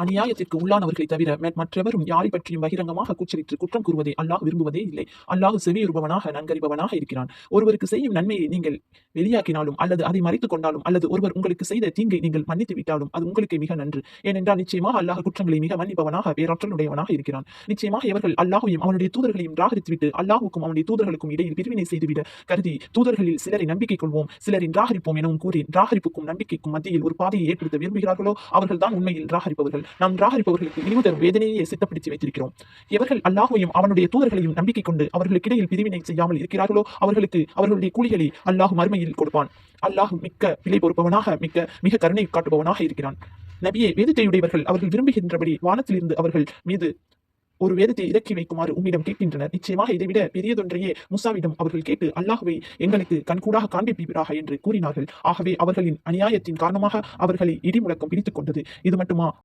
அநியாயத்திற்கு உள்ளானவர்களை தவிர மற்றவரும் யாரை பற்றியும் பகிரங்கமாக கூச்சலிட்டு குற்றம் கூறுவதை அல்லாஹ் விரும்புவதே இல்லை. அல்லாஹ் செவியுறுபவனாக நன்கறிபவனாக இருக்கிறான். ஒருவருக்கு செய்யும் நன்மையை நீங்கள் வெளியாக்கினாலும் அல்லது அதை மறைத்துக் கொண்டாலும் அல்லது ஒருவர் உங்களுக்கு செய்த தீங்கை நீங்கள் மன்னித்து விட்டாலும் அது உங்களுக்கு மிக நன்று. ஏனென்றால் நிச்சயமாக அல்லாஹ் குற்றங்களை மிக மன்னிப்பவனாக பேராற்றலுடையவனாக இருக்கிறான். நிச்சயமாக இவர்கள் அல்லாஹையும் அவனுடைய தூதர்களையும் நிராகரித்துவிட்டு அல்லாஹுக்கும் அவனுடைய தூதர்களுக்கும் இடையில் பிரிவினை செய்துவிட கருதி தூதர்களில் சிலரை நம்பிக்கை கொள்வோம், சிலரை நிராகரிப்போம் எனவும் கூறி நிராகரிப்புக்கும் நம்பிக்கைக்கும் மத்தியில் ஒரு பாதையை ஏற்படுத்த விரும்புகிறார்களோ அவர்கள் தான் உண்மையில் நிராகரிப்பவர்கள். நாம் நிராகரிப்பவர்களுக்கு இழிவு தரும் வேதனையை சித்தப்படுத்தி வைத்திருக்கிறோம். இவர்கள் அல்லாஹையும் அவனுடைய தூதர்களையும் நம்பிக்கை கொண்டு அவர்களுக்கிடையில் பிரிவினை செய்யாமல் இருக்கிறார்களோ அவர்களுக்கு அவர்களுடைய கூலிகளை அல்லாஹ் மறுமையில் கொடுப்பான். அல்லாஹ் மிக்க விலை பொறுப்பவனாக மிக கருணை காட்டுபவனாக இருக்கிறான். நபியே, வேதத்தை உடையவர்கள் அவர்கள் விரும்புகின்றபடி வானத்திலிருந்து அவர்கள் மீது ஒரு வேதத்தை இறக்கி வைக்குமாறு உம்மிடம் கேட்கின்றனர். நிச்சயமாக இதைவிட பெரியதொன்றையே மூசாவிடம் அவர்கள் கேட்டு அல்லாஹ்வை எங்களுக்கு கண்கூடாக காண்பிப்பீராக என்று கூறினார்கள். ஆகவே அவர்களின் அநியாயத்தின் காரணமாக அவர்களை இடி முழக்கம் பிடித்துக் கொண்டது. இது மட்டுமா,